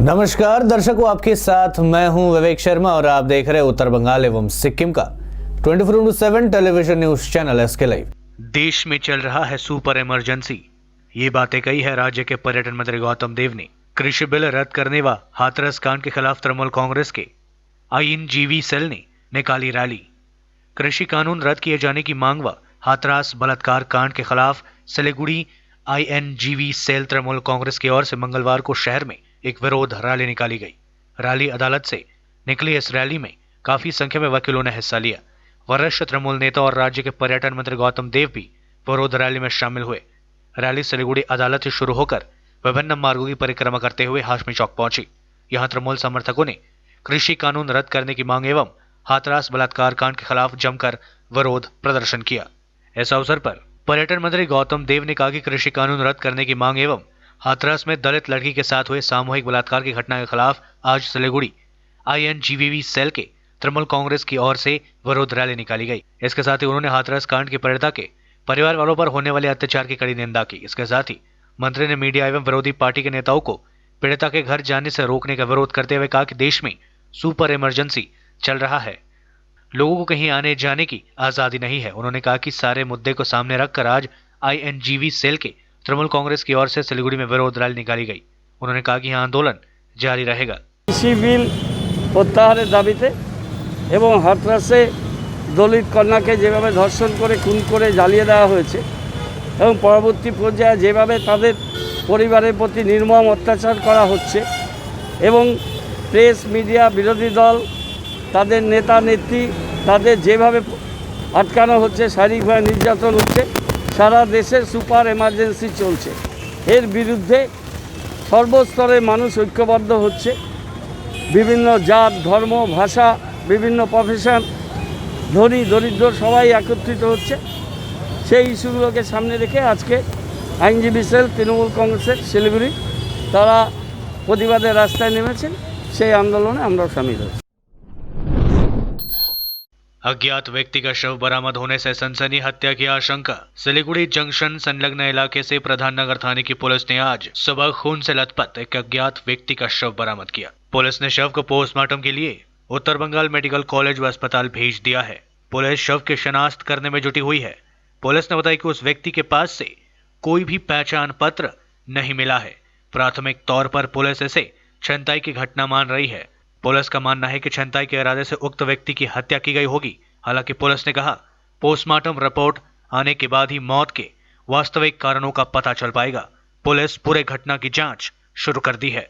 नमस्कार दर्शकों, आपके साथ मैं हूं विवेक शर्मा और आप देख रहे हैं उत्तर बंगाल एवं सिक्किम का 24/7 television news channel SK live. देश में चल रहा है सुपर इमरजेंसी। ये बातें कही है राज्य के पर्यटन मंत्री गौतम देव ने। कृषि बिल रद्द करने व हाथरस कांड के खिलाफ तृणमूल कांग्रेस के आईएनजीवी सेल ने निकाली रैली। कृषि कानून रद्द किए जाने की मांग व हाथरस बलात्कार कांड के खिलाफ सिलीगुड़ी आईएनजीवी सेल तृणमूल कांग्रेस की ओर से मंगलवार को शहर में एक विरोध रैली निकाली गई। रैली अदालत से निकली इस रैली में काफी संख्या में वकीलों ने हिस्सा लिया। वरिष्ठ तृणमूल नेता और राज्य के पर्यटन मंत्री गौतम देव भी विरोध रैली में शामिल हुए। रैली सिलीगुड़ी अदालत से शुरू होकर विभिन्न मार्गों की परिक्रमा करते हुए हाशमी चौक पहुंची। यहां तृणमूल समर्थकों ने कृषि कानून रद्द करने की मांग एवं हाथरस बलात्कार कांड के खिलाफ जमकर विरोध प्रदर्शन किया। इस अवसर पर पर्यटन मंत्री गौतम देव ने कहा कि कृषि कानून रद्द करने की मांग एवं हाथरस में दलित लड़की के साथ हुए सामूहिक बलात्कार की घटना के खिलाफ आज सिलीगुड़ी आईएनजीवी सेल के तृणमूल कांग्रेस की ओर से विरोध रैली निकाली गई। इसके साथ ही उन्होंने हाथरस कांड की पीड़िता के परिवार वालों पर होने वाले अत्याचार की कड़ी निंदा की। इसके साथ ही मंत्री ने मीडिया एवं विरोधी पार्टी के नेताओं को पीड़िता के घर जाने से रोकने का विरोध करते हुए कहा कि देश में सुपर इमरजेंसी चल रहा है, लोगों को कहीं आने जाने की आजादी नहीं है। उन्होंने कहा कि सारे मुद्दे को सामने रखकर आज आईएनजीवी सेल के तृणमूल कांग्रेस की ओर से सिलीगुड़ी में विरोध रैली निकाली गई। उन्होंने कहा कि यह आंदोलन जारी रहेगा। कृषि बिल প্রত্যাহারের দাবিতে এবং হাথরাসে দলিত কন্যাকে যেভাবে ধর্ষণ করে খুন করে জ্বালিয়ে দেওয়া হয়েছে এবং পরবর্তী পর্যায়ে যেভাবে তাদের পরিবারের প্রতি নির্মম অত্যাচার করা হচ্ছে এবং প্রেস মিডিয়া বিরোধী দল তাদের নেতা নেত্রী তাদের যেভাবে আটকানো হচ্ছে, শারীরিকভাবে নির্যাতন হচ্ছে, সারা দেশে সুপার এমার্জেন্সি চলছে। এর বিরুদ্ধে সর্বস্তরের মানুষ ঐক্যবদ্ধ হচ্ছে। বিভিন্ন জাত ধর্ম ভাষা বিভিন্ন প্রফেশন ধনী দরিদ্র সবাই একত্রিত হচ্ছে। সেই ইস্যুগুলোকে সামনে রেখে আজকে আইনজীবী সেল তৃণমূল কংগ্রেসের শিলিগুড়ি তারা প্রতিবাদের রাস্তায় নেমেছেন। সেই আন্দোলনে আমরাও সামিল হয়েছি। अज्ञात व्यक्ति का शव बरामद होने से सनसनी, हत्या की आशंका। सिलीगुड़ी जंक्शन संलग्न इलाके से प्रधान नगर थाने की पुलिस ने आज सुबह खून से लथपथ एक अज्ञात व्यक्ति का शव बरामद किया। पुलिस ने शव को पोस्टमार्टम के लिए उत्तर बंगाल मेडिकल कॉलेज व अस्पताल भेज दिया है। पुलिस शव की शिनाख्त करने में जुटी हुई है। पुलिस ने बताया कि उस व्यक्ति के पास से कोई भी पहचान पत्र नहीं मिला है। प्राथमिक तौर पर पुलिस इसे छनताई की घटना मान रही है। पुलिस का मानना है कि छनताई के इरादे से उक्त व्यक्ति की हत्या की गई होगी। हालांकि पुलिस ने कहा पोस्टमार्टम रिपोर्ट आने के बाद ही मौत के वास्तविक कारणों का पता चल पाएगा। पुलिस पूरे घटना की जांच शुरू कर दी है।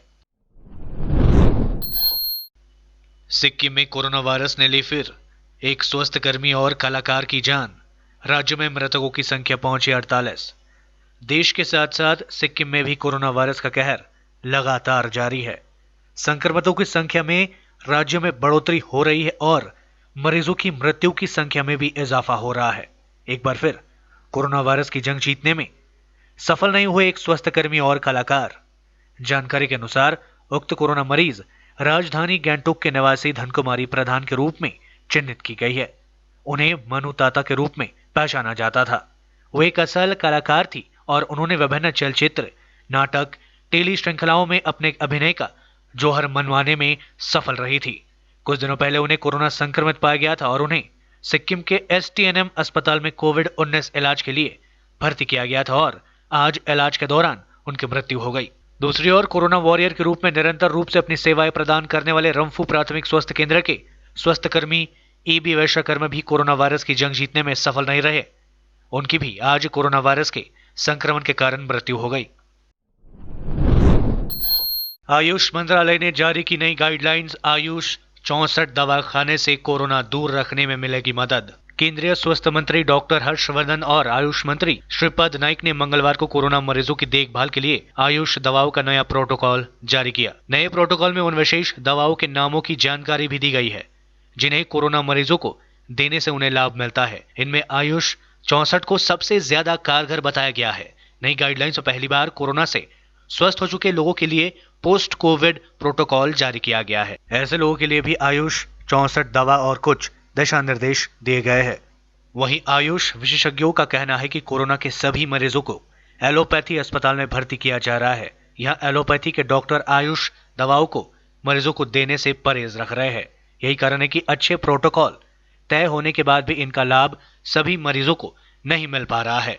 सिक्किम में कोरोना वायरस ने ली फिर एक स्वास्थ्यकर्मी और कलाकार की जान। राज्य में मृतकों की संख्या पहुंची 48। देश के साथ साथ सिक्किम में भी कोरोना वायरस का कहर लगातार जारी है। संक्रमितों की संख्या में राज्य में बढ़ोतरी हो रही है और मरीजों की मृत्यु की संख्या में भी इजाफा हो रहा है। एक बार फिर कोरोना वायरस की जंग जीतने में सफल नहीं हुए एक स्वास्थ्यकर्मी और कलाकार। जानकारी के अनुसार उक्त कोरोना मरीज राजधानी गैंगटोक के निवासी धनकुमारी प्रधान के रूप में चिन्हित की गई है। उन्हें मनु ताता के रूप में पहचाना जाता था। वो एक असल कलाकार थी और उन्होंने विभिन्न चलचित्र, नाटक, टेली श्रृंखलाओं में अपने अभिनय का जोहर मनवाने में सफल रही थी। कुछ दिनों पहले उन्हें कोरोना संक्रमित पाया गया था और उन्हें सिक्किम के एसटीएनएम अस्पताल में कोविड-19 इलाज के लिए भर्ती किया गया था और आज इलाज के दौरान उनकी मृत्यु हो गई। दूसरी ओर कोरोना वॉरियर के रूप में निरंतर रूप से अपनी सेवाएं प्रदान करने वाले रंफू प्राथमिक स्वास्थ्य केंद्र के स्वास्थ्यकर्मी एबी वैश्यकर्मा भी कोरोना वायरस की जंग जीतने में सफल नहीं रहे। उनकी भी आज कोरोना वायरस के संक्रमण के कारण मृत्यु हो गई। आयुष मंत्रालय ने जारी की नई गाइडलाइंस। आयुष 64 दवाखाने से कोरोना दूर रखने में मिलेगी मदद। केंद्रीय स्वास्थ्य मंत्री डॉक्टर हर्षवर्धन और आयुष मंत्री श्रीपद नाइक ने मंगलवार को कोरोना मरीजों की देखभाल के लिए आयुष दवाओं का नया प्रोटोकॉल जारी किया। नए प्रोटोकॉल में उन विशेष दवाओं के नामों की जानकारी भी दी गई है जिन्हें कोरोना मरीजों को देने से उन्हें लाभ मिलता है। इनमें आयुष 64 को सबसे ज्यादा कारगर बताया गया है। नई गाइडलाइंस में पहली बार कोरोना से स्वस्थ हो चुके लोगों के लिए पोस्ट कोविड प्रोटोकॉल जारी किया गया है। ऐसे लोगों के लिए भी आयुष 64 दवा और कुछ दिशा निर्देश दिए गए हैं। वहीं आयुष विशेषज्ञों का कहना है कि कोरोना के सभी मरीजों को एलोपैथी अस्पताल में भर्ती किया जा रहा है। यहाँ एलोपैथी के डॉक्टर आयुष दवाओं को मरीजों को देने से परहेज रख रहे हैं। यही कारण है कि अच्छे प्रोटोकॉल तय होने के बाद भी इनका लाभ सभी मरीजों को नहीं मिल पा रहा है।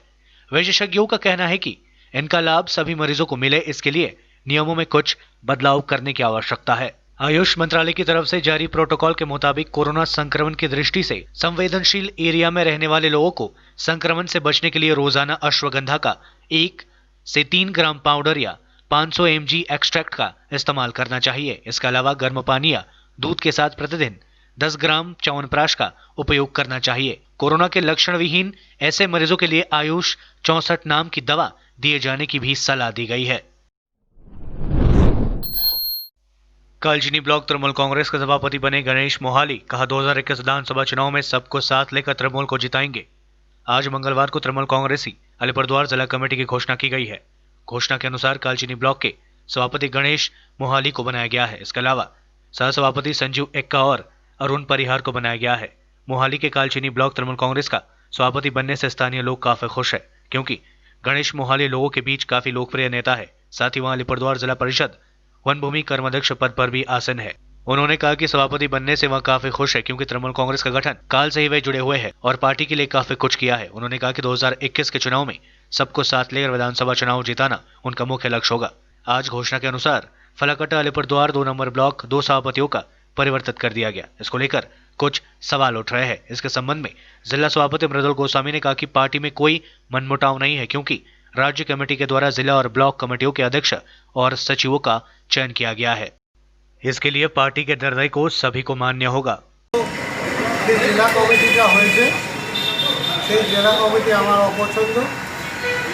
विशेषज्ञों का कहना है कि इनका लाभ सभी मरीजों को मिले, इसके लिए नियमों में कुछ बदलाव करने की आवश्यकता है। आयुष मंत्रालय की तरफ से जारी प्रोटोकॉल के मुताबिक कोरोना संक्रमण की दृष्टि से संवेदनशील एरिया में रहने वाले लोगों को संक्रमण से बचने के लिए रोजाना अश्वगंधा का 1 से 3 ग्राम पाउडर या 500 mg एक्सट्रैक्ट का इस्तेमाल करना चाहिए। इसके अलावा गर्म पानी या दूध के साथ प्रतिदिन 10 ग्राम च्यवनप्राश का उपयोग करना चाहिए। कोरोना के लक्षण विहीन ऐसे मरीजों के लिए आयुष 64 नाम की दवा दिए जाने की भी सलाह दी गई है। कालचिनी ब्लॉक तृणमूल कांग्रेस के सभापति बने गणेश मोहाली कहा 2021 विधानसभा चुनाव में सबको साथ लेकर तृणमूल को जिताएंगे। आज मंगलवार को तृणमूल कांग्रेसी अलीपुरद्वार जिला कमेटी की घोषणा की गई है। घोषणा के अनुसार कालचिनी ब्लॉक के सभापति गणेश मोहाली को बनाया गया है। इसके अलावा सह सभापति संजीव एक्का और अरुण परिहार को बनाया गया है। मोहाली के कालचिनी ब्लॉक तृणमूल कांग्रेस का सभापति बनने से स्थानीय लोग काफी खुश है, क्योंकि गणेश मोहाली लोगों के बीच काफी लोकप्रिय नेता है। साथ ही वहां अलीपुरद्वार जिला परिषद वन भूमि कर्माध्यक्ष पद पर भी आसन है। उन्होंने कहा कि सभापति बनने से वह काफी खुश है, क्योंकि तृणमूल कांग्रेस का गठन काल से ही वे जुड़े हुए हैं और पार्टी के लिए काफी कुछ किया है। उन्होंने कहा कि 2021 के चुनाव में सबको साथ लेकर विधानसभा चुनाव जिताना उनका मुख्य लक्ष्य होगा। आज घोषणा के अनुसार फलाकट्टा अलीपुरद्वार 2 नंबर ब्लॉक 2 सभापतियों का परिवर्तित कर दिया गया। इसको लेकर कुछ सवाल उठ रहे हैं। इसके संबंध में जिला सभापति मृदुल गोस्वामी ने कहा कि पार्टी में कोई मनमुटाव नहीं है, क्योंकि राज्य कमेटी के द्वारा जिला और ब्लॉक कमेटियों के अध्यक्ष और सचिवों का चयन किया गया है। इसके लिए पार्टी के निर्णय को सभी को मान्य होगा। जिला कमिटीটা হয়েছে সেই জেলা কমিটি আমার অপছন্দ,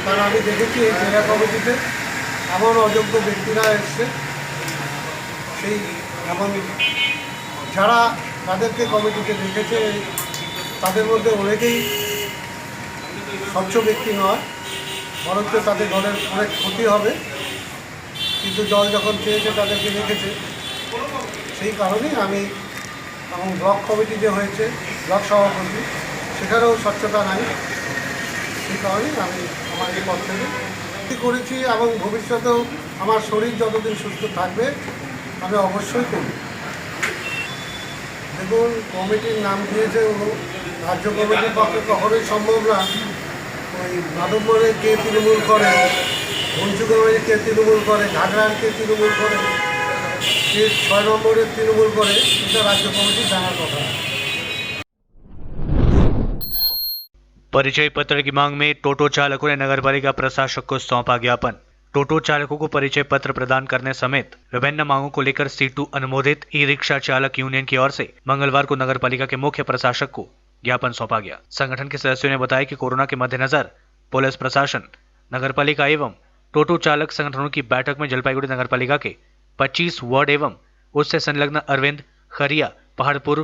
কারণ আমি দেখেছি এই জেলা কমিটিতে এমন অযোগ্য ব্যক্তিরা এসছে, সেই এমন যারা তাদেরকে কমিটিতে রেখেছে তাদের মধ্যে অনেকেই স্বচ্ছ ব্যক্তি নয়, বরঞ্চ তাদের দলের অনেক ক্ষতি হবে। কিন্তু দল যখন চেয়েছে তাদেরকে রেখেছে, সেই কারণেই আমি এবং ব্লক কমিটি যে হয়েছে ব্লক সভাপতি সেখানেও স্বচ্ছতা নাই, সেই কারণেই আমি আমার এই পদ থেকে করেছি এবং ভবিষ্যতেও আমার শরীর যতদিন সুস্থ থাকবে আমি অবশ্যই করব। দেখুন, কমিটির নাম দিয়েছে রাজ্য কমিটির পক্ষে কখনোই সম্ভব না ওই মাধবপুরে কে তৃণমূল করে, ঘঞ্চুগড়ে কে তৃণমূল করে, ঘাগড়ার কে তৃণমূল করে, কে 6 নম্বরের তৃণমূল করে, এটা রাজ্য কমিটির জানার কথা। परिचय पत्र की मांग में टोटो चालकों ने नगरपालिका प्रशासक को सौंपा ज्ञापन। टोटो चालकों को परिचय पत्र प्रदान करने समेत विभिन्न मांगों को लेकर C2 अनुमोदित ई रिक्शा चालक यूनियन की ओर से मंगलवार को नगरपालिका के मुख्य प्रशासक को ज्ञापन सौंपा गया। संगठन के सदस्यों ने बताया कि कोरोना के मद्देनजर पुलिस प्रशासन, नगरपालिका एवं टोटो चालक संगठनों की बैठक में जलपाईगुड़ी नगरपालिका के 25 वार्ड एवं उससे संलग्न अरविंद, खरिया, पहाड़पुर,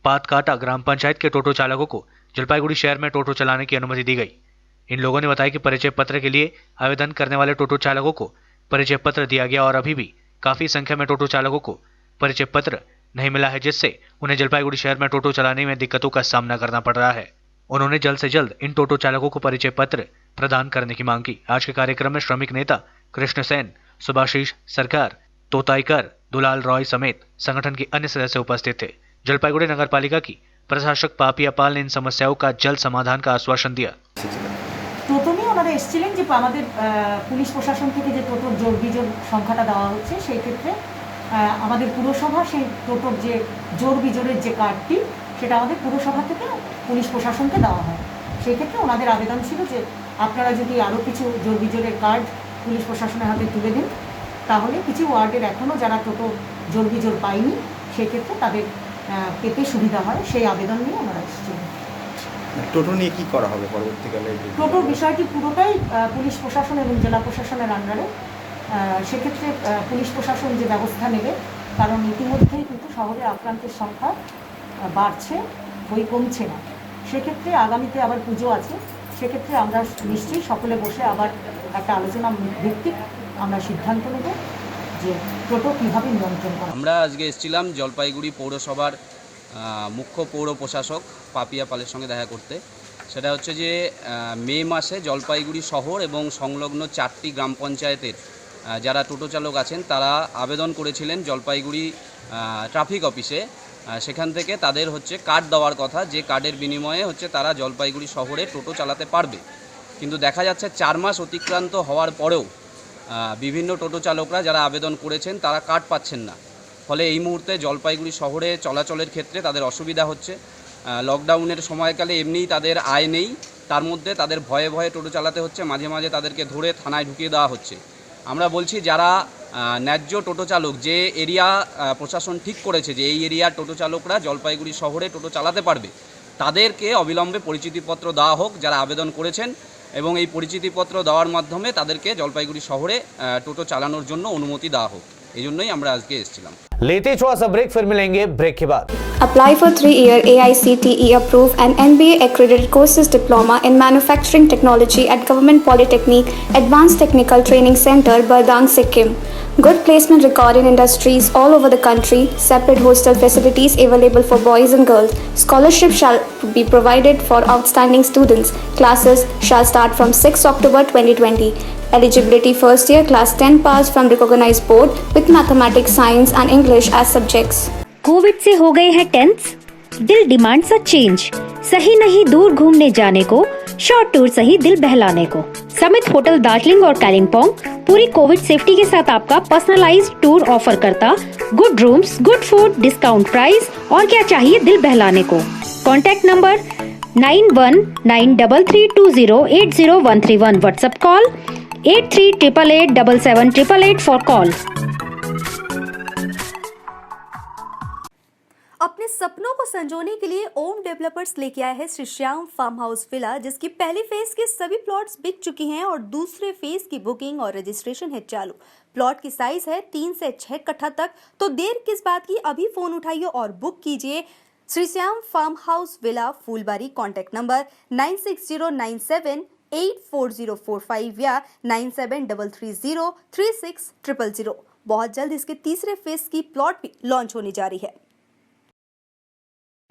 पातकाटा ग्राम पंचायत के टोटो चालकों को जलपाईगुड़ी शहर में टोटो चलाने की अनुमति दी गई। इन लोगों ने बताया कि परिचय पत्र के लिए आवेदन करने वाले टोटो चालकों को परिचय पत्र दिया गया और अभी भी काफी संख्या में टोटो चालकों को परिचय पत्र नहीं मिला है, जिससे उन्हें जलपाईगुड़ी शहर में टोटो चलाने में दिक्कतों का सामना करना पड़ रहा है। उन्होंने जल्द से जल्द इन टोटो चालकों को परिचय पत्र प्रदान करने की मांग की। आज के कार्यक्रम में श्रमिक नेता कृष्ण सेन, सुभाशीष सरकार, तोताईकर, दुलाल रॉय समेत संगठन के अन्य सदस्य उपस्थित थे। जलपाईगुड़ी नगरपालिका की प्रशासक पापिया पाल ने इन समस्याओं का जल्द समाधान का आश्वासन दिया। টোটো নিয়ে ওনারা এসেছিলেন যে আমাদের পুলিশ প্রশাসন থেকে যে টোটোর জোর বিজোর সংখ্যাটা দেওয়া হচ্ছে, সেই ক্ষেত্রে আমাদের পুরসভা সেই টোটোর যে জোর বিজোরের যে কার্ডটি সেটা আমাদের পুরসভা থেকে পুলিশ প্রশাসনকে দেওয়া হয়। সেই ক্ষেত্রে ওনাদের আবেদন ছিল যে আপনারা যদি আরও কিছু জোর বিজোরের কার্ড পুলিশ প্রশাসনের হাতে তুলে দিন, তাহলে কিছু ওয়ার্ডের এখনও যারা টোটো জোর বিজোর পায়নি সেক্ষেত্রে তাদের পেতে সুবিধা হয়। সেই আবেদন নিয়ে ওনারা এসেছিলেন। টোটো নিয়ে কী করা হবে পরবর্তীকালে? টোটোর বিষয়টি পুরোটাই পুলিশ প্রশাসন এবং জেলা প্রশাসনের আন্ডারে। সেক্ষেত্রে পুলিশ প্রশাসন যে ব্যবস্থা নেবে, কারণ ইতিমধ্যেই কিন্তু শহরে আক্রান্তের সংখ্যা বাড়ছে, বই কমছে না। সেক্ষেত্রে আগামীতে আবার পুজো আছে, সেক্ষেত্রে আমরা নিশ্চয়ই সকলে বসে আবার একটা আলোচনা ভিত্তিক আমরা সিদ্ধান্ত নেব যে টোটো কীভাবে নিয়ন্ত্রণ করা। আমরা আজকে এসেছিলাম জলপাইগুড়ি পৌরসভার মুখ্য পৌর প্রশাসক পাপিয়া পালের সঙ্গে দেখা করতে। সেটা হচ্ছে যে মে মাসে জলপাইগুড়ি শহর এবং সংলগ্ন 4টি গ্রাম পঞ্চায়েতের যারা টোটো চালক আছেন তারা আবেদন করেছিলেন জলপাইগুড়ি ট্রাফিক অফিসে। সেখান থেকে তাদের হচ্ছে কার্ড দেওয়ার কথা, যে কার্ডের বিনিময়ে হচ্ছে তারা জলপাইগুড়ি শহরে টোটো চালাতে পারবে। কিন্তু দেখা যাচ্ছে 4 মাস অতিক্রান্ত হওয়ার পরেও বিভিন্ন টোটো চালকরা যারা আবেদন করেছেন তারা কার্ড পাচ্ছেন না। ফলে এই মুহূর্তে জলপাইগুড়ি শহরে চলাচলের ক্ষেত্রে তাদের অসুবিধা হচ্ছে। লকডাউনের সময়কালে এমনিই তাদের আয় নেই, তার মধ্যে তাদের ভয়ে ভয়ে টোটো চালাতে হচ্ছে, মাঝে মাঝে তাদেরকে ধরে থানায় ঢুকিয়ে দেওয়া হচ্ছে। আমরা বলছি যারা ন্যায্য টোটো চালক, যে এরিয়া প্রশাসন ঠিক করেছে যে এই এরিয়ার টোটো চালকরা জলপাইগুড়ি শহরে টোটো চালাতে পারবে, তাদেরকে অবিলম্বে পরিচিতিপত্র দেওয়া হোক যারা আবেদন করেছেন, এবং এই পরিচিতিপত্র দেওয়ার মাধ্যমে তাদেরকে জলপাইগুড়ি শহরে টোটো চালানোর জন্য অনুমতি দেওয়া হোক। এই জন্যই আমরা আজকে এসেছিলাম। लेते ही थोड़ा सा ब्रेक, फिर मिलेंगे ब्रेक के बाद। Apply for 3-year AICTE approved and NBA accredited courses diploma in manufacturing technology at Government Polytechnic Advanced Technical Training Center, Bardang, Sikkim. Good placement record in industries all over the country. Separate hostel facilities available for boys and girls. Scholarship shall be provided for outstanding students. Classes shall start from 6 October 2020. Eligibility first year class 10 pass from recognized board with mathematics, science and English as subjects. Covid से हो गए हैं tense, दिल demands a change. सही नहीं दूर घूमने जाने को, शॉर्ट टूर सही दिल बहलाने को। समित होटल दार्जिलिंग और कालिम्पोंग पूरी कोविड सेफ्टी के साथ आपका पर्सनलाइज्ड टूर ऑफर करता। Good rooms, good food, discount price और क्या चाहिए दिल बहलाने को। Contact number 919332080131। WhatsApp call 8388877888 for call. अपने सपनों को संजोने के लिए ओम डेवलपर्स लेके आया है Shri Shyam farm house villa, जिसकी पहली फेज के सभी प्लॉट्स बिक चुकी हैं और दूसरे फेज की बुकिंग और रजिस्ट्रेशन है चालू। प्लॉट की साइज है 3 से 6 कट्ठा तक, तो देर किस बात की, अभी फोन उठाइए और बुक कीजिए। Shri Shyam farm house villa, Phulbari. Contact number 9609784045 या 9733036000। बहुत जल्द इसके तीसरे फेज की प्लॉट भी लॉन्च होने जा रही है।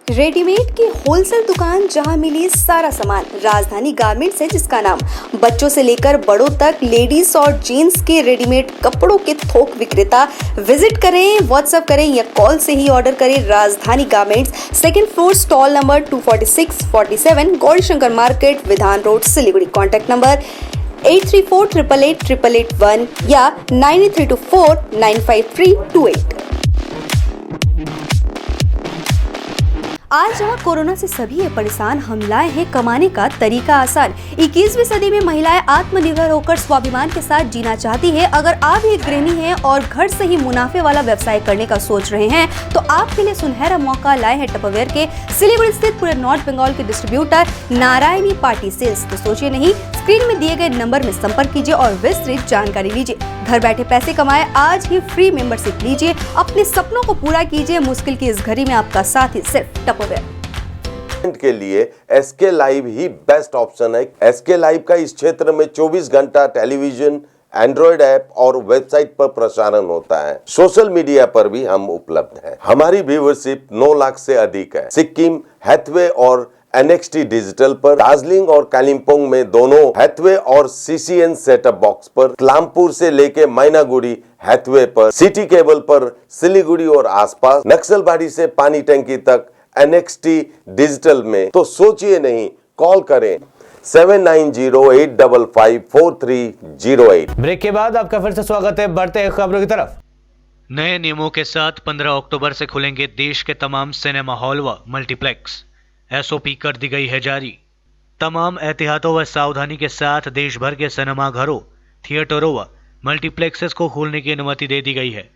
रेडीमेड की होलसेल दुकान जहां मिली सारा सामान, राजधानी गारमेंट्स है जिसका नाम। बच्चों से लेकर बड़ों तक लेडीज और जेंट्स के रेडीमेड कपड़ों के थोक विक्रेता। विजिट करें, व्हाट्सएप करें या कॉल से ही ऑर्डर करें। राजधानी garments, 2nd floor, stall number 246-47, Gaurishankar market, विधान रोड, सिलीगुड़ी। कॉन्टैक्ट नंबर 8348888881 या 9324953228। आज जहाँ कोरोना से सभी है परेशान, हम लाए हैं कमाने का तरीका आसान। 21वीं सदी में महिलाएं आत्मनिर्भर होकर स्वाभिमान के साथ जीना चाहती है। अगर आप एक गृहिणी हैं और घर से ही मुनाफे वाला व्यवसाय करने का सोच रहे हैं, तो आपके लिए सुनहरा मौका लाए हैं टपरवेयर के सिलीगुड़ी स्थित पूरे नॉर्थ बंगाल के डिस्ट्रीब्यूटर नारायणी पार्टी सेल्स। तो सोचिए नहीं, स्क्रीन में दिए गए नंबर में संपर्क कीजिए और विस्तृत जानकारी लीजिए। घर बैठे पैसे कमाए, आज ही फ्री मेंबरशिप लीजिए, अपने सपनों को पूरा कीजिए। मुश्किल की इस घड़ी में आपका साथ ही सिर्फ टपरवेयर के लिए एसके लाइव ही बेस्ट ऑप्शन है। एसके लाइव का इस क्षेत्र में 24 घंटा टेलीविजन, एंड्रॉइड ऐप और वेबसाइट पर प्रसारण होता है। सोशल मीडिया पर भी हम उपलब्ध हैं। हमारी व्यूवरशिप 9 लाख से अधिक है। सिक्किम, हैथवे और NXT डिजिटल पर, दार्जिलिंग और कालिम्पोंग में दोनों हैथवे और CCN सेटअप बॉक्स पर, क्लामपुर से लेके मैनागुड़ी हैथवे पर, सिटी केबल पर सिलीगुड़ी और आसपास, नक्सलबाड़ी से पानी टंकी तक NXT डिजिटल में। तो सोचिए नहीं, कॉल करें 7908554308। ब्रेक के बाद आपका फिर से स्वागत है। बढ़ते हैं खबरों की तरफ। नए नियमों के साथ 15 अक्टूबर से खुलेंगे देश के तमाम सिनेमा हॉल व मल्टीप्लेक्स। SOP कर दी गई है जारी। तमाम एहतियातों व सावधानी के साथ देश भर के सिनेमा घरों, थिएटरों व मल्टीप्लेक्सेस को खोलने की अनुमति दे दी गई है।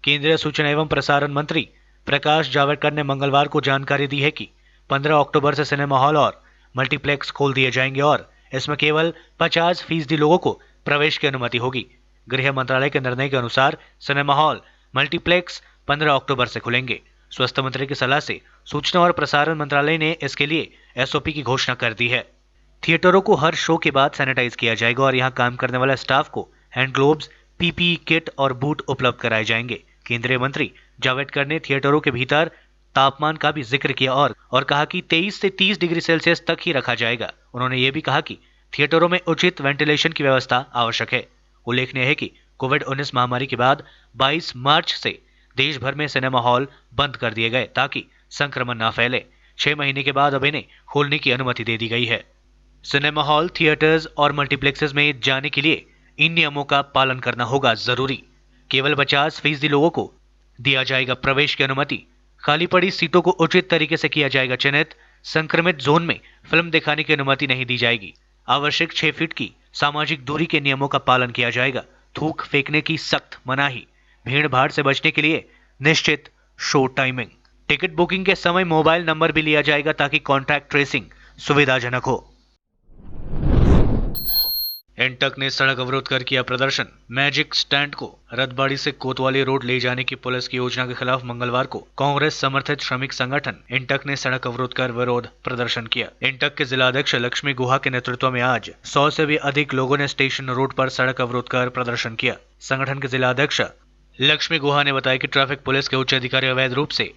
केंद्रीय सूचना एवं प्रसारण मंत्री प्रकाश जावड़ेकर ने मंगलवार को जानकारी दी है कि 15 अक्टूबर से सिनेमा हॉल और मल्टीप्लेक्स खोल दिए जाएंगे और इसमें केवल 50% लोगों को प्रवेश की अनुमति होगी। गृह मंत्रालय के निर्णय के अनुसार सिनेमा हॉल, मल्टीप्लेक्स 15 अक्टूबर से खुलेंगे। स्वास्थ्य मंत्री की सलाह से सूचना और प्रसारण मंत्रालय ने इसके लिए SOP की घोषणा कर दी है। थिएटरों को हर शो के बाद सैनिटाइज किया जाएगा और यहाँ काम करने वाले स्टाफ को हैंड ग्लोव्स, PPE किट और बूट उपलब्ध कराए जाएंगे। केंद्रीय मंत्री जावड़ेकर ने थिएटरों के भीतर तापमान का भी जिक्र किया और कहा कि 23 से 30 डिग्री सेल्सियस तक ही रखा जाएगा। उन्होंने ये भी कहा कि थिएटरों में उचित वेंटिलेशन की व्यवस्था आवश्यक है। उल्लेखनीय है कि कोविड-19 महामारी के बाद 22 मार्च से देश भर में सिनेमा हॉल बंद कर दिए गए ताकि संक्रमण ना फैले। 6 महीने के बाद अब इन्हें खोलने की अनुमति दे दी गई है। सिनेमा हॉल, थिएटर्स और मल्टीप्लेक्सेस में जाने के लिए इन नियमों का पालन करना होगा जरूरी। केवल 50% लोगों को दिया जाएगा प्रवेश की अनुमति। खाली पड़ी सीटों को उचित तरीके से किया जाएगा चिन्हित। संक्रमित जोन में फिल्म दिखाने की अनुमति नहीं दी जाएगी। आवश्यक 6 फीट की सामाजिक दूरी के नियमों का पालन किया जाएगा। थूक फेंकने की सख्त मनाही। भीड़ भाड़ से बचने के लिए निश्चित शो टाइमिंग। टिकट बुकिंग के समय मोबाइल नंबर भी लिया जाएगा ताकि कॉन्टैक्ट ट्रेसिंग सुविधाजनक हो। इंटक ने सड़क अवरोध कर किया प्रदर्शन। मैजिक स्टैंड को रतबाड़ी से कोतवाली रोड ले जाने की पुलिस की योजना के खिलाफ मंगलवार को कांग्रेस समर्थित श्रमिक संगठन इंटक ने सड़क अवरोध कर विरोध प्रदर्शन किया। इंटक के जिलाध्यक्ष लक्ष्मी गुहा के नेतृत्व में आज 100 से भी अधिक लोगों ने स्टेशन रोड पर सड़क अवरोध कर प्रदर्शन किया। संगठन के जिलाध्यक्ष लक्ष्मी गुहा ने बताया कि ट्रैफिक पुलिस के उच्च अधिकारी अवैध रूप से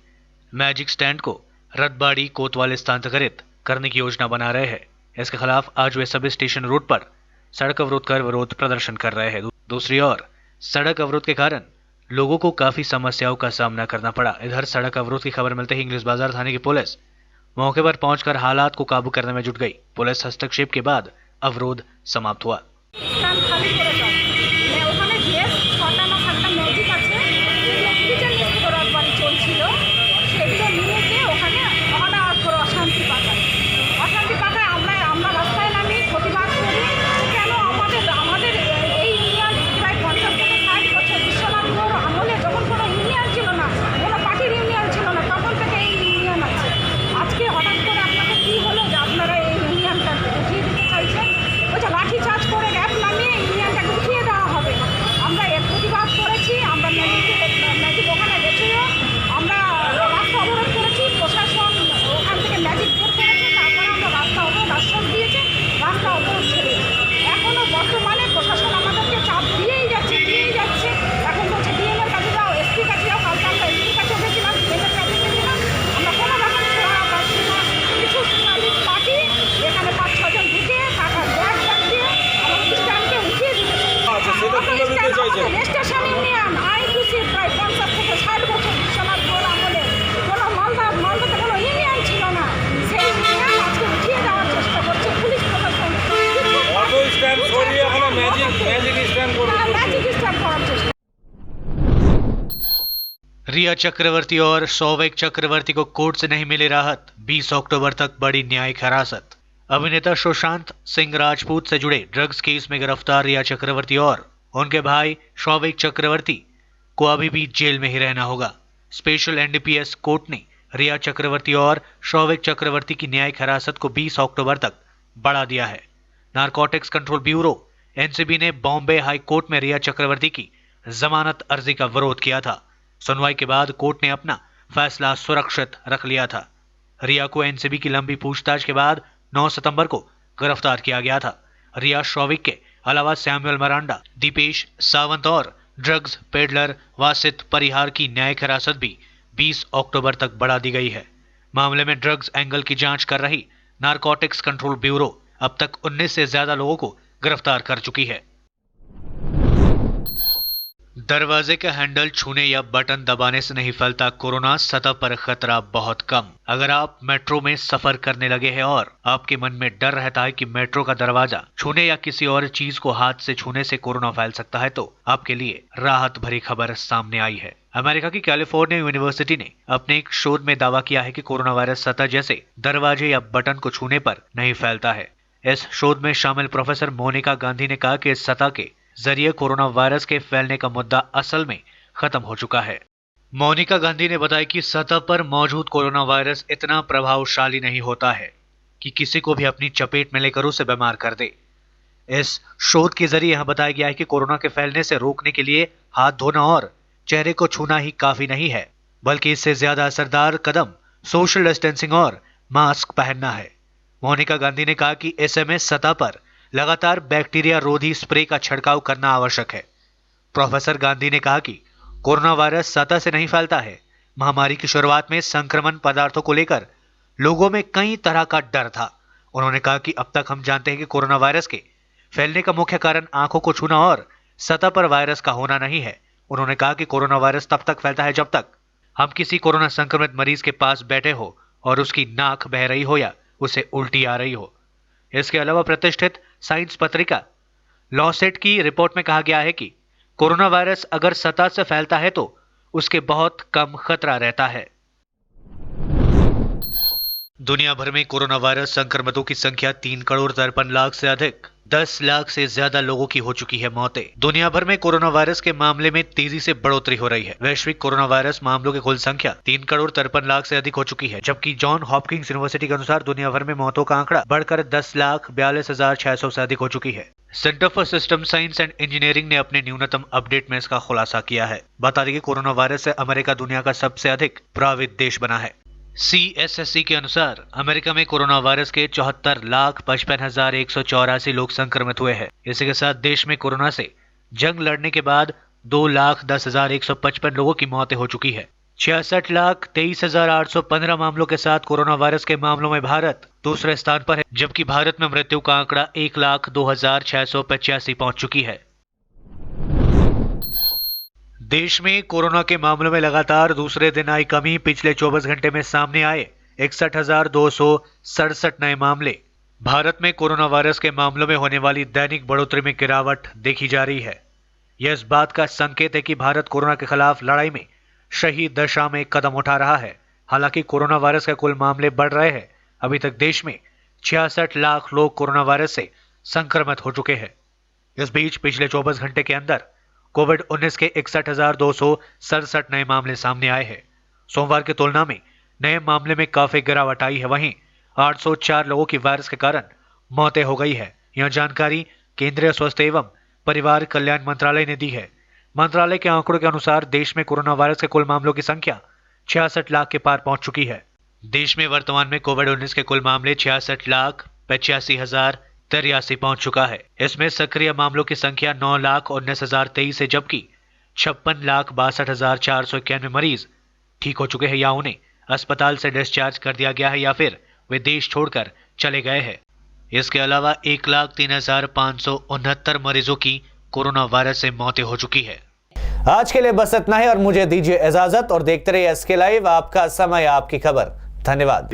मैजिक स्टैंड को रतबाड़ी कोतवाली स्थानांतरित करने की योजना बना रहे हैं। इसके खिलाफ आज वे सभी स्टेशन रोड पर सड़क अवरोध कर विरोध प्रदर्शन कर रहे हैं। दूसरी ओर सड़क अवरोध के कारण लोगों को काफी समस्याओं का सामना करना पड़ा। इधर सड़क अवरोध की खबर मिलते ही इंग्लिश बाजार थाने की पुलिस मौके पर पहुंचकर हालात को काबू करने में जुट गई। पुलिस हस्तक्षेप के बाद अवरोध समाप्त हुआ। रिया चक्रवर्ती और सौविक चक्रवर्ती को कोर्ट से नहीं मिली राहत। 20 अक्टूबर तक बड़ी न्यायिक हिरासत। अभिनेता सुशांत सिंह राजपूत से जुड़े ड्रग्स केस में गिरफ्तार रिया चक्रवर्ती और उनके भाई सौविक चक्रवर्ती को अभी भी जेल में ही रहना होगा। स्पेशल एनडीपीएस कोर्ट ने रिया चक्रवर्ती और सौविक चक्रवर्ती की न्यायिक हिरासत को 20 अक्टूबर तक बढ़ा दिया है। नारकोटिक्स कंट्रोल ब्यूरो एनसीबी ने बॉम्बे हाई कोर्ट में रिया चक्रवर्ती की जमानत अर्जी का विरोध किया था। सुनवाई के बाद कोर्ट ने अपना फैसला सुरक्षित रख लिया था। रिया को एनसीबी की लंबी पूछताछ के बाद 9 सितंबर को गिरफ्तार किया गया था। रिया सौविक के अलावा सैमुअल मरांडा, दीपेश सावंत और ड्रग्स पेडलर वासित परिहार की न्यायिक हिरासत भी 20 अक्टूबर तक बढ़ा दी गई है। मामले में ड्रग्स एंगल की जांच कर रही नारकोटिक्स कंट्रोल ब्यूरो अब तक 19 से ज्यादा लोगों को गिरफ्तार कर चुकी है। दरवाजे का हैंडल छूने या बटन दबाने से नहीं फैलता कोरोना, सतह पर खतरा बहुत कम। अगर आप मेट्रो में सफर करने लगे हैं और आपके मन में डर रहता है कि मेट्रो का दरवाजा छूने या किसी और चीज को हाथ से छूने से कोरोना फैल सकता है, तो आपके लिए राहत भरी खबर सामने आई है। अमेरिका की कैलिफोर्निया यूनिवर्सिटी ने अपने एक शोध में दावा किया है कि कोरोना वायरस सतह जैसे दरवाजे या बटन को छूने पर नहीं फैलता है। इस शोध में शामिल प्रोफेसर मोनिका गांधी ने कहा कि इस सतह के जरिए कोरोना वायरस के फैलने का मुद्दा असल में खत्म हो चुका है। मोनिका गांधी ने बताया कि सतह पर मौजूद कोरोना वायरस इतना प्रभावशाली नहीं होता है कि किसी को भी अपनी चपेट में लेकर उसे बीमार कर दे। इस शोध के जरिए यह बताया गया है कि कोरोना के फैलने से रोकने के लिए हाथ धोना और चेहरे को छूना ही काफी नहीं है, बल्कि इससे ज्यादा असरदार कदम सोशल डिस्टेंसिंग और मास्क पहनना है। मोनिका गांधी ने कहा कि ऐसे में सतह पर लगातार बैक्टीरिया रोधी स्प्रे का छिड़काव करना आवश्यक है। प्रोफेसर गांधी ने कहा कि कोरोना वायरस सतह से नहीं फैलता है। महामारी की शुरुआत में संक्रमण पदार्थों को लेकर लोगों में कई तरह का डर था। उन्होंने कहा कि अब तक हम जानते हैं कि कोरोना वायरस के फैलने का मुख्य कारण आंखों को छूना और सतह पर वायरस का होना नहीं है। उन्होंने कहा कि कोरोना वायरस तब तक फैलता है जब तक हम किसी कोरोना संक्रमित मरीज के पास बैठे हो और उसकी नाक बह रही हो या उसे उल्टी आ रही हो। इसके अलावा प्रतिष्ठित साइंस पत्रिका लॉसेट की रिपोर्ट में कहा गया है कि कोरोना वायरस अगर सतह से फैलता है तो उसके बहुत कम खतरा रहता है। दुनिया भर में कोरोना वायरस संक्रमितों की संख्या 3 करोड़ 53 लाख से अधिक, 10 लाख से ज्यादा लोगों की हो चुकी है मौतें। दुनिया भर में कोरोना वायरस के मामले में तेजी से बढ़ोतरी हो रही है। वैश्विक कोरोना वायरस मामलों की कुल संख्या 3 करोड़ 53 लाख से अधिक हो चुकी है, जबकि जॉन हॉपकिंस यूनिवर्सिटी के अनुसार दुनिया भर में मौतों का आंकड़ा बढ़कर 10,42,600 से अधिक हो चुकी है। Centre for system science and engineering ने अपने न्यूनतम अपडेट में इसका खुलासा किया है। बता दें कि कोरोना वायरस से अमेरिका दुनिया का सबसे अधिक प्रभावित देश बना है। CSSC के अनुसार अमेरिका में कोरोना वायरस के 74,55,184 लोग संक्रमित हुए हैं। इसी के साथ देश में कोरोना से जंग लड़ने के बाद 2,10,155 लोगों की मौतें हो चुकी है। 66,23,815 मामलों के साथ कोरोना वायरस के मामलों में भारत दूसरे स्थान पर है, जबकि भारत में मृत्यु का आंकड़ा 1,02,685 पहुंच चुकी है। देश में कोरोना के मामलों में लगातार दूसरे दिन आई कमी। पिछले 24 घंटे में सामने आए 61,267 नए मामले। भारत में कोरोना वायरस के मामलों में होने वाली दैनिक बढ़ोतरी में गिरावट देखी जा रही है। यह इस बात का संकेत है कि भारत कोरोना के खिलाफ लड़ाई में सही दिशा में कदम उठा रहा है। हालांकि कोरोना वायरस के कुल मामले बढ़ रहे हैं। अभी तक देश में 66 लाख लोग कोरोना वायरस से संक्रमित हो चुके हैं। इस बीच पिछले 24 घंटे के अंदर कोविड-19 के 61,267 नए मामले सामने आए हैं। सोमवार की तुलना में नए मामले में काफी गिरावट आई है। वहीं 804 लोगों की वायरस के कारण मौतें हो गई है। यह जानकारी केंद्रीय स्वास्थ्य एवं परिवार कल्याण मंत्रालय ने दी है। मंत्रालय के आंकड़ों के अनुसार देश में कोरोना वायरस के कुल मामलों की संख्या 66 लाख के पार पहुंच चुकी है। देश में वर्तमान में कोविड-19 के कुल मामले 66,85,083 पहुंच चुका है। इसमें सक्रिय मामलों की संख्या 9,19,023 है, जबकि 56,62,491 मरीज ठीक हो चुके हैं या उन्हें अस्पताल से डिस्चार्ज कर दिया गया है या फिर वे देश छोड़कर चले गए हैं। इसके अलावा 1,03,569 मरीजों की कोरोना वायरस से मौतें हो चुकी है। आज के लिए बस इतना ही और मुझे दीजिए इजाजत और देखते रहिए SK लाइव, आपका समय आपकी खबर। धन्यवाद।